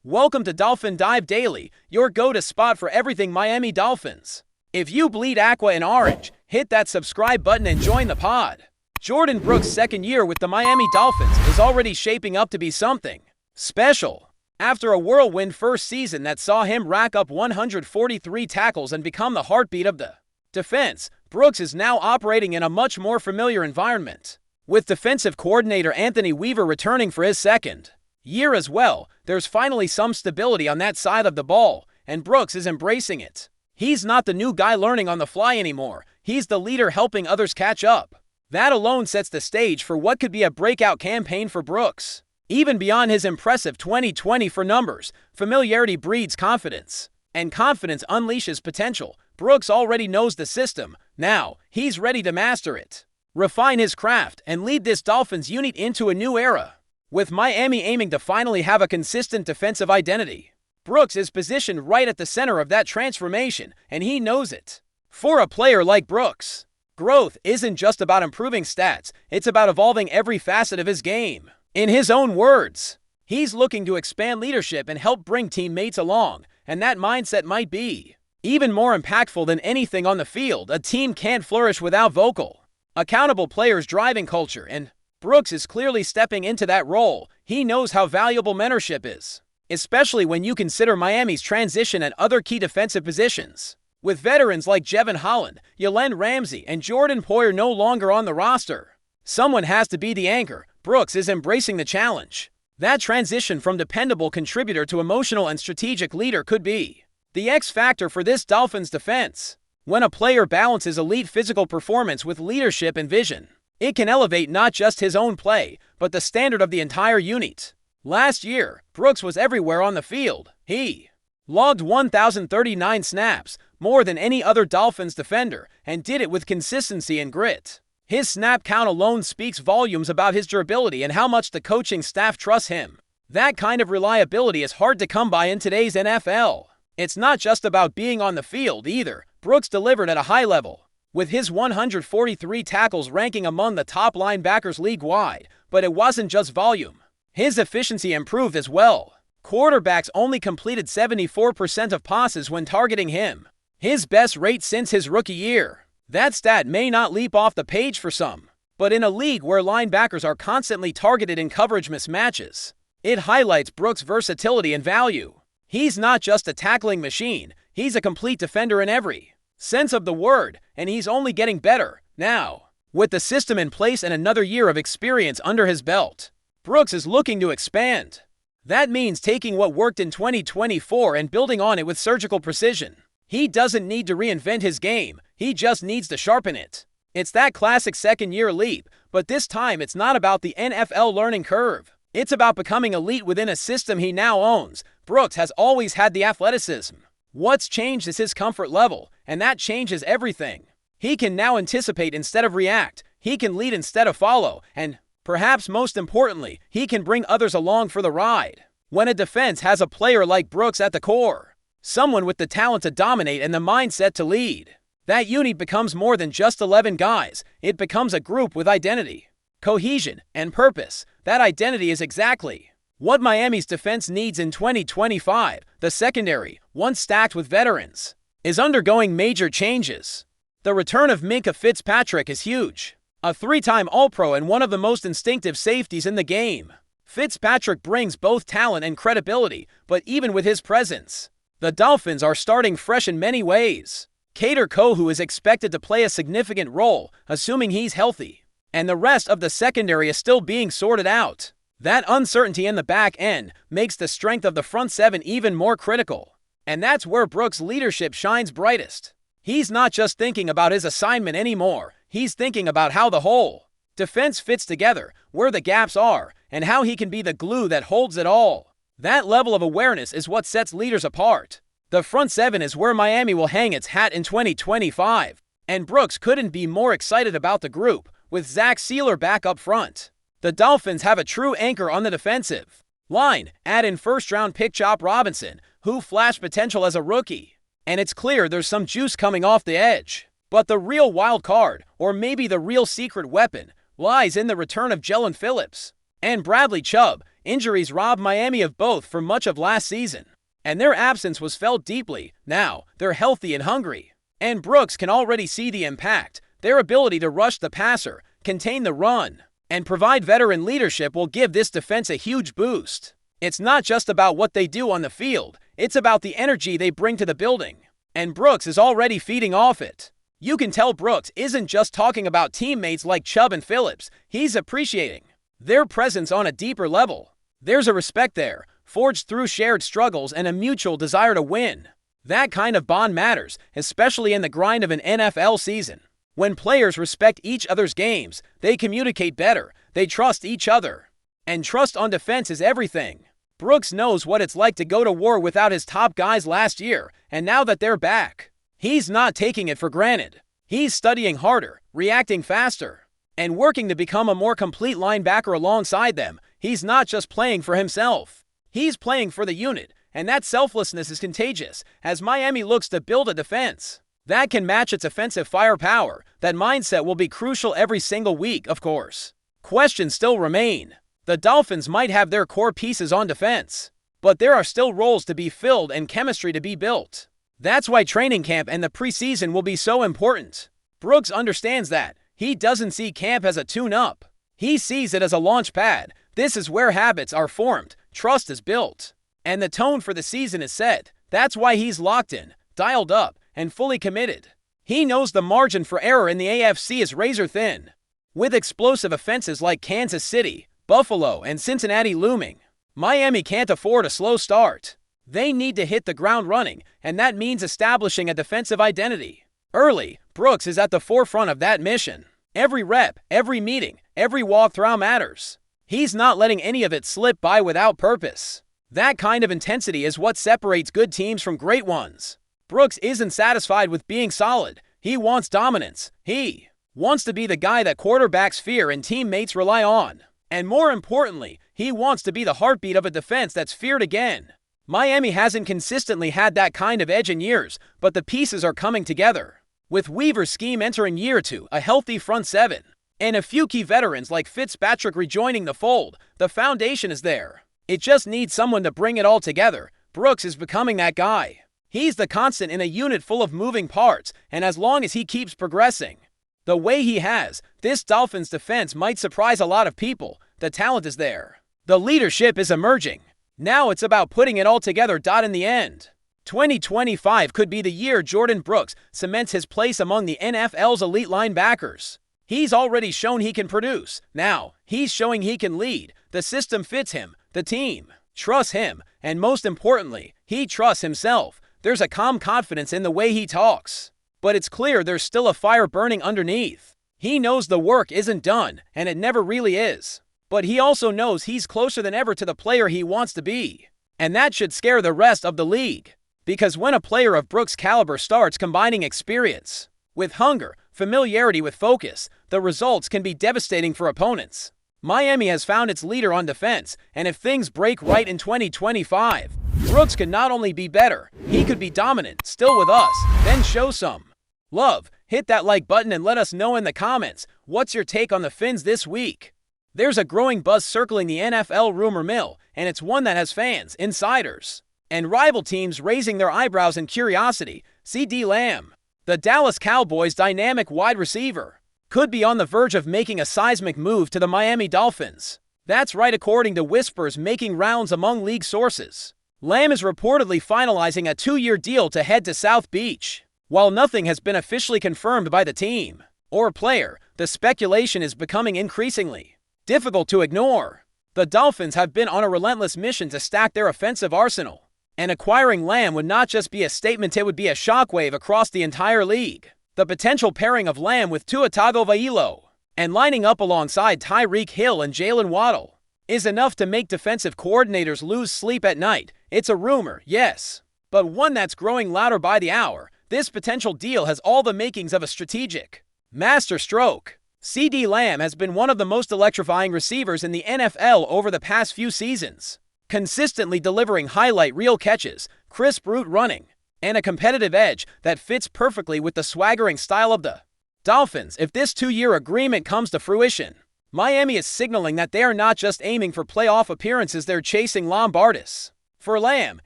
Welcome to Dolphin Dive Daily, your go-to spot for everything Miami Dolphins. If you bleed aqua and orange, hit that subscribe button and join the pod. Jordyn Brooks' second year with the Miami Dolphins is already shaping up to be something special. After a whirlwind first season that saw him rack up 143 tackles and become the heartbeat of the defense, Brooks is now operating in a much more familiar environment. With defensive coordinator Anthony Weaver returning for his second year as well, there's finally some stability on that side of the ball, and Brooks is embracing it. He's not the new guy learning on the fly anymore. He's the leader helping others catch up. That alone sets the stage for what could be a breakout campaign for Brooks. Even beyond his impressive 2020 for numbers, familiarity breeds confidence, and confidence unleashes potential. Brooks already knows the system. Now, he's ready to master it, refine his craft, and lead this Dolphins unit into a new era. With Miami aiming to finally have a consistent defensive identity, Brooks is positioned right at the center of that transformation, and he knows it. For a player like Brooks, growth isn't just about improving stats, it's about evolving every facet of his game. In his own words, he's looking to expand leadership and help bring teammates along, and that mindset might be even more impactful than anything on the field. A team can't flourish without vocal, accountable players driving culture, and Brooks is clearly stepping into that role. He knows how valuable mentorship is, especially when you consider Miami's transition at other key defensive positions. With veterans like Jevon Holland, Jalen Ramsey, and Jordan Poyer no longer on the roster, someone has to be the anchor. Brooks is embracing the challenge. That transition from dependable contributor to emotional and strategic leader could be the X factor for this Dolphins defense. When a player balances elite physical performance with leadership and vision, it can elevate not just his own play, but the standard of the entire unit. Last year, Brooks was everywhere on the field. He logged 1,039 snaps, more than any other Dolphins defender, and did it with consistency and grit. His snap count alone speaks volumes about his durability and how much the coaching staff trusts him. That kind of reliability is hard to come by in today's NFL. It's not just about being on the field either. Brooks delivered at a high level, with his 143 tackles ranking among the top linebackers league-wide. But it wasn't just volume. His efficiency improved as well. Quarterbacks only completed 74% of passes when targeting him, his best rate since his rookie year. That stat may not leap off the page for some, but in a league where linebackers are constantly targeted in coverage mismatches, it highlights Brooks' versatility and value. He's not just a tackling machine, he's a complete defender in every sense of the word, and he's only getting better. Now, with the system in place and another year of experience under his belt, Brooks is looking to expand. That means taking what worked in 2024 and building on it with surgical precision. He doesn't need to reinvent his game, he just needs to sharpen it. It's that classic second-year leap, but this time it's not about the NFL learning curve. It's about becoming elite within a system he now owns. Brooks has always had the athleticism. What's changed is his comfort level, and that changes everything. He can now anticipate instead of react. He can lead instead of follow, and perhaps most importantly, he can bring others along for the ride. When a defense has a player like Brooks at the core, someone with the talent to dominate and the mindset to lead, that unit becomes more than just 11 guys. It becomes a group with identity, cohesion, and purpose. That identity is exactly what Miami's defense needs in 2025. The secondary, once stacked with veterans, is undergoing major changes. The return of Minkah Fitzpatrick is huge. A three-time All-Pro and one of the most instinctive safeties in the game. Fitzpatrick brings both talent and credibility, but even with his presence, the Dolphins are starting fresh in many ways. Kader Kohou is expected to play a significant role, assuming he's healthy, and the rest of the secondary is still being sorted out. That uncertainty in the back end makes the strength of the front seven even more critical. And that's where Brooks' leadership shines brightest. He's not just thinking about his assignment anymore, he's thinking about how the whole defense fits together, where the gaps are, and how he can be the glue that holds it all. That level of awareness is what sets leaders apart. The front seven is where Miami will hang its hat in 2025, and Brooks couldn't be more excited about the group. With Zach Sealer back up front, the Dolphins have a true anchor on the defensive line. Add in first-round pick Chop Robinson, who flashed potential as a rookie, and it's clear there's some juice coming off the edge. But the real wild card, or maybe the real secret weapon, lies in the return of Jalen Phillips and Bradley Chubb. Injuries robbed Miami of both for much of last season, and their absence was felt deeply. Now, they're healthy and hungry, and Brooks can already see the impact. Their ability to rush the passer, contain the run, and provide veteran leadership will give this defense a huge boost. It's not just about what they do on the field, it's about the energy they bring to the building, and Brooks is already feeding off it. You can tell Brooks isn't just talking about teammates like Chubb and Phillips, he's appreciating their presence on a deeper level. There's a respect there, forged through shared struggles and a mutual desire to win. That kind of bond matters, especially in the grind of an NFL season. When players respect each other's games, they communicate better, they trust each other. And trust on defense is everything. Brooks knows what it's like to go to war without his top guys last year, and now that they're back, he's not taking it for granted. He's studying harder, reacting faster, and working to become a more complete linebacker alongside them. He's not just playing for himself. He's playing for the unit, and that selflessness is contagious as Miami looks to build a defense that can match its offensive firepower. That mindset will be crucial every single week, of course. Questions still remain. The Dolphins might have their core pieces on defense, but there are still roles to be filled and chemistry to be built. That's why training camp and the preseason will be so important. Brooks understands that. He doesn't see camp as a tune-up. He sees it as a launch pad. This is where habits are formed, trust is built, and the tone for the season is set. That's why he's locked in, dialed up, and fully committed. He knows the margin for error in the AFC is razor thin. With explosive offenses like Kansas City, Buffalo, and Cincinnati looming, Miami can't afford a slow start. They need to hit the ground running, and that means establishing a defensive identity early. Brooks is at the forefront of that mission. Every rep, every meeting, every walkthrough matters. He's not letting any of it slip by without purpose. That kind of intensity is what separates good teams from great ones. Brooks isn't satisfied with being solid. He wants dominance. He wants to be the guy that quarterbacks fear and teammates rely on. And more importantly, he wants to be the heartbeat of a defense that's feared again. Miami hasn't consistently had that kind of edge in years, but the pieces are coming together. With Weaver's scheme entering year 2, a healthy front seven, and a few key veterans like Fitzpatrick rejoining the fold, the foundation is there. It just needs someone to bring it all together. Brooks is becoming that guy. He's the constant in a unit full of moving parts, and as long as he keeps progressing the way he has, this Dolphins defense might surprise a lot of people. The talent is there. The leadership is emerging. Now it's about putting it all together. In the end, 2025 could be the year Jordan Brooks cements his place among the NFL's elite linebackers. He's already shown he can produce. Now, he's showing he can lead. The system fits him. The team trusts him. And most importantly, he trusts himself. There's a calm confidence in the way he talks. But it's clear there's still a fire burning underneath. He knows the work isn't done, and it never really is. But he also knows he's closer than ever to the player he wants to be. And that should scare the rest of the league. Because when a player of Brooks' caliber starts combining experience with hunger, familiarity with focus, the results can be devastating for opponents. Miami has found its leader on defense, and if things break right in 2025, Brooks could not only be better, he could be dominant. Still with us, then show some love. Hit that like button and let us know in the comments, what's your take on the Fins this week? There's a growing buzz circling the NFL rumor mill, and it's one that has fans, insiders, and rival teams raising their eyebrows in curiosity. CeeDee Lamb, the Dallas Cowboys' dynamic wide receiver, could be on the verge of making a seismic move to the Miami Dolphins. That's right, according to whispers making rounds among league sources. Lamb is reportedly finalizing a 2-year deal to head to South Beach. While nothing has been officially confirmed by the team or player, the speculation is becoming increasingly difficult to ignore. The Dolphins have been on a relentless mission to stack their offensive arsenal, and acquiring Lamb would not just be a statement, it would be a shockwave across the entire league. The potential pairing of Lamb with Tua Tagovailoa and lining up alongside Tyreek Hill and Jalen Waddle is enough to make defensive coordinators lose sleep at night. It's a rumor, yes, but one that's growing louder by the hour. This potential deal has all the makings of a strategic masterstroke. CeeDee Lamb has been one of the most electrifying receivers in the NFL over the past few seasons, consistently delivering highlight reel catches, crisp route running, and a competitive edge that fits perfectly with the swaggering style of the Dolphins. If this 2-year agreement comes to fruition, Miami is signaling that they are not just aiming for playoff appearances, they're chasing Lombardus. For Lamb,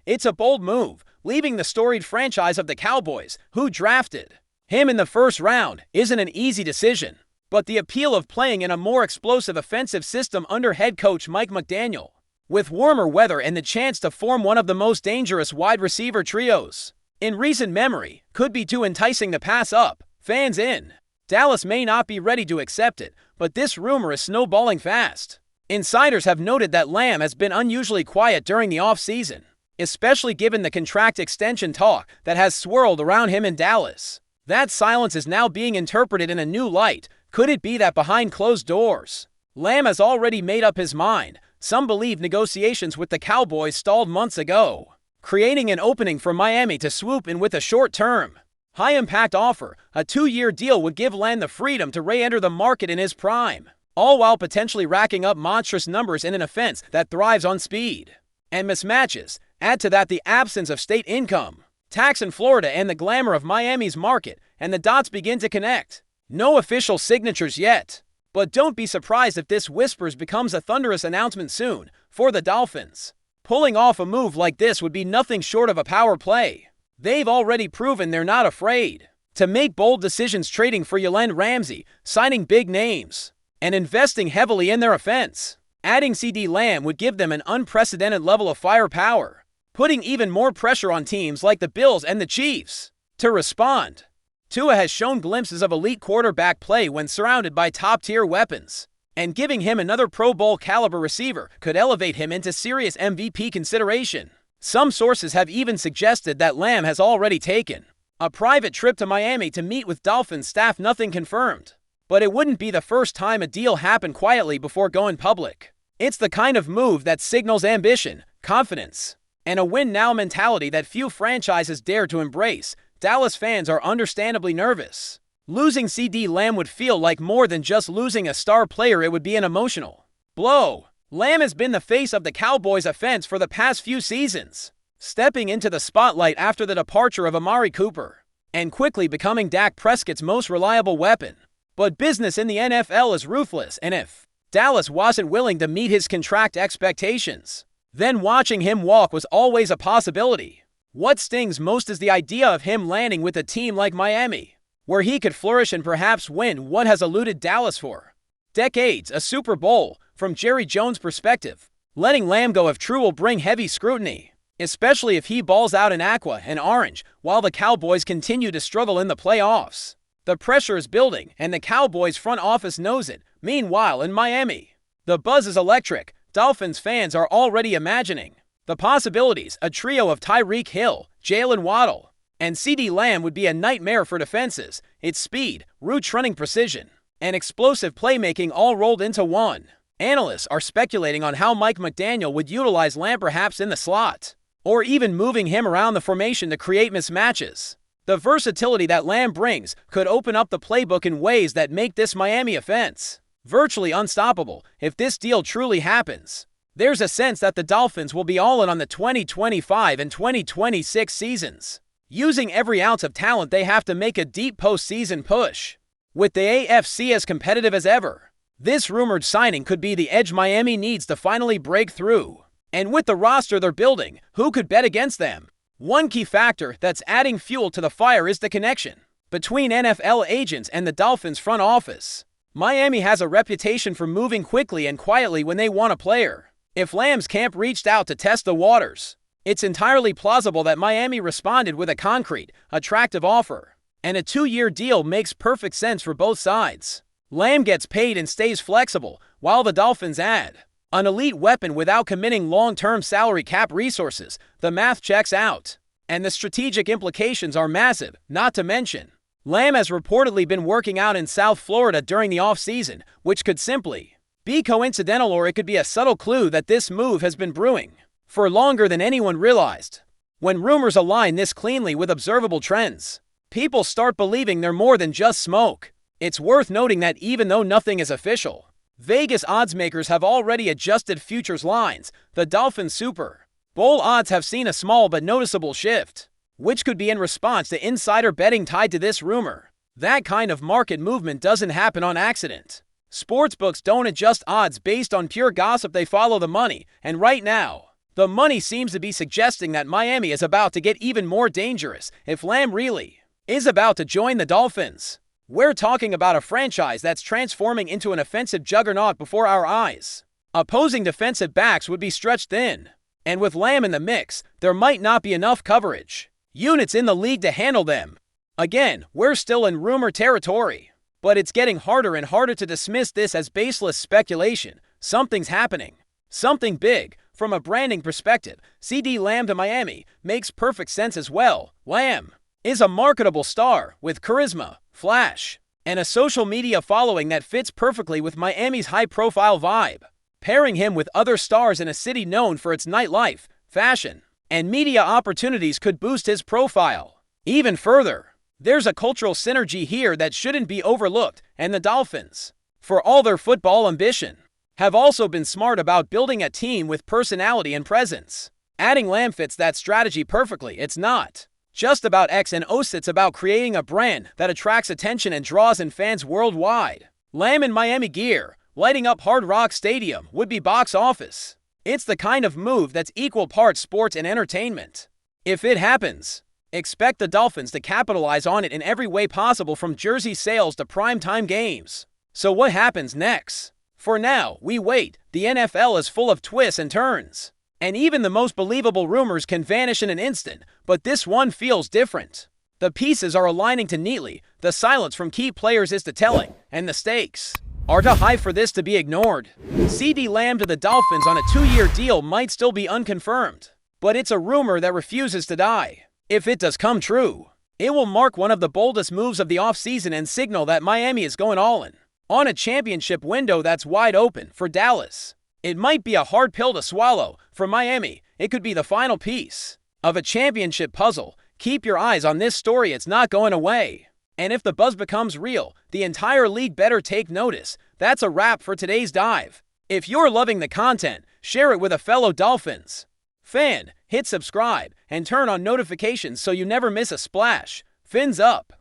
it's a bold move, leaving the storied franchise of the Cowboys, who drafted him in the first round, isn't an easy decision. But the appeal of playing in a more explosive offensive system under head coach Mike McDaniel, with warmer weather and the chance to form one of the most dangerous wide receiver trios in recent memory, could be too enticing to pass up. Fans in Dallas may not be ready to accept it, but this rumor is snowballing fast. Insiders have noted that Lamb has been unusually quiet during the offseason, especially given the contract extension talk that has swirled around him in Dallas. That silence is now being interpreted in a new light. Could it be that behind closed doors, Lamb has already made up his mind? Some believe negotiations with the Cowboys stalled months ago, creating an opening for Miami to swoop in with a short-term, high-impact offer. A 2-year deal would give Lamb the freedom to re-enter the market in his prime, all while potentially racking up monstrous numbers in an offense that thrives on speed and mismatches. Add to that the absence of state income tax in Florida and the glamour of Miami's market, and the dots begin to connect. No official signatures yet, but don't be surprised if this whispers becomes a thunderous announcement soon for the Dolphins. Pulling off a move like this would be nothing short of a power play. They've already proven they're not afraid to make bold decisions, trading for Jalen Ramsey, signing big names, and investing heavily in their offense. Adding CeeDee Lamb would give them an unprecedented level of firepower, putting even more pressure on teams like the Bills and the Chiefs to respond. Tua has shown glimpses of elite quarterback play when surrounded by top-tier weapons, and giving him another Pro Bowl-caliber receiver could elevate him into serious MVP consideration. Some sources have even suggested that Lamb has already taken a private trip to Miami to meet with Dolphins staff. Nothing confirmed, but it wouldn't be the first time a deal happened quietly before going public. It's the kind of move that signals ambition, confidence, and a win-now mentality that few franchises dare to embrace. Dallas fans are understandably nervous. Losing CeeDee Lamb would feel like more than just losing a star player. It would be an emotional blow. Lamb has been the face of the Cowboys' offense for the past few seasons, stepping into the spotlight after the departure of Amari Cooper, and quickly becoming Dak Prescott's most reliable weapon. But business in the NFL is ruthless, and if Dallas wasn't willing to meet his contract expectations, then watching him walk was always a possibility. What stings most is the idea of him landing with a team like Miami, where he could flourish and perhaps win what has eluded Dallas for decades, a Super Bowl. From Jerry Jones' perspective, letting Lamb go if true will bring heavy scrutiny, especially if he balls out in aqua and orange while the Cowboys continue to struggle in the playoffs. The pressure is building, and the Cowboys front office knows it. Meanwhile, in Miami, the buzz is electric. Dolphins fans are already imagining the possibilities. A trio of Tyreek Hill, Jalen Waddle, and CeeDee Lamb would be a nightmare for defenses. It's speed, route running precision, and explosive playmaking all rolled into one. Analysts are speculating on how Mike McDaniel would utilize Lamb, perhaps in the slot, or even moving him around the formation to create mismatches. The versatility that Lamb brings could open up the playbook in ways that make this Miami offense virtually unstoppable. If this deal truly happens, there's a sense that the Dolphins will be all in on the 2025 and 2026 seasons, using every ounce of talent they have to make a deep postseason push. With the AFC as competitive as ever, this rumored signing could be the edge Miami needs to finally break through. And with the roster they're building, who could bet against them? One key factor that's adding fuel to the fire is the connection between NFL agents and the Dolphins front office. Miami has a reputation for moving quickly and quietly when they want a player. If Lamb's camp reached out to test the waters, it's entirely plausible that Miami responded with a concrete, attractive offer. And a 2-year deal makes perfect sense for both sides. Lamb gets paid and stays flexible, while the Dolphins add an elite weapon without committing long-term salary cap resources. The math checks out, and the strategic implications are massive. Not to mention, Lamb has reportedly been working out in South Florida during the offseason, which could simply be coincidental, or it could be a subtle clue that this move has been brewing for longer than anyone realized. When rumors align this cleanly with observable trends, people start believing they're more than just smoke. It's worth noting that even though nothing is official, Vegas oddsmakers have already adjusted futures lines. The Dolphins Super Bowl odds have seen a small but noticeable shift, which could be in response to insider betting tied to this rumor. That kind of market movement doesn't happen on accident. Sportsbooks don't adjust odds based on pure gossip, they follow the money, and right now, the money seems to be suggesting that Miami is about to get even more dangerous if Lamb really is about to join the Dolphins. We're talking about a franchise that's transforming into an offensive juggernaut before our eyes. Opposing defensive backs would be stretched thin, and with Lamb in the mix, there might not be enough coverage units in the league to handle them. Again, we're still in rumor territory, but it's getting harder and harder to dismiss this as baseless speculation. Something's happening. Something big. From a branding perspective, CeeDee Lamb to Miami makes perfect sense as well. Lamb is a marketable star with charisma, flash, and a social media following that fits perfectly with Miami's high-profile vibe. Pairing him with other stars in a city known for its nightlife, fashion, and media opportunities could boost his profile even further. There's a cultural synergy here that shouldn't be overlooked, and the Dolphins, for all their football ambition, have also been smart about building a team with personality and presence. Adding Lamb fits that strategy perfectly. It's not just about X and O's, it's about creating a brand that attracts attention and draws in fans worldwide. Lamb in Miami gear, lighting up Hard Rock Stadium, would be box office. It's the kind of move that's equal parts sports and entertainment. If it happens, expect the Dolphins to capitalize on it in every way possible, from jersey sales to primetime games. So what happens next? For now, we wait. The NFL is full of twists and turns, and even the most believable rumors can vanish in an instant, but this one feels different. The pieces are aligning too neatly, the silence from key players is too telling, and the stakes are too high for this to be ignored. CeeDee Lamb to the Dolphins on a 2-year deal might still be unconfirmed, but it's a rumor that refuses to die. If it does come true, it will mark one of the boldest moves of the offseason and signal that Miami is going all in on a championship window that's wide open. For Dallas, it might be a hard pill to swallow. For Miami, it could be the final piece of a championship puzzle. Keep your eyes on this story, it's not going away. And if the buzz becomes real, the entire league better take notice. That's a wrap for today's dive. If you're loving the content, share it with a fellow Dolphins fan, hit subscribe, and turn on notifications so you never miss a splash. Fins up!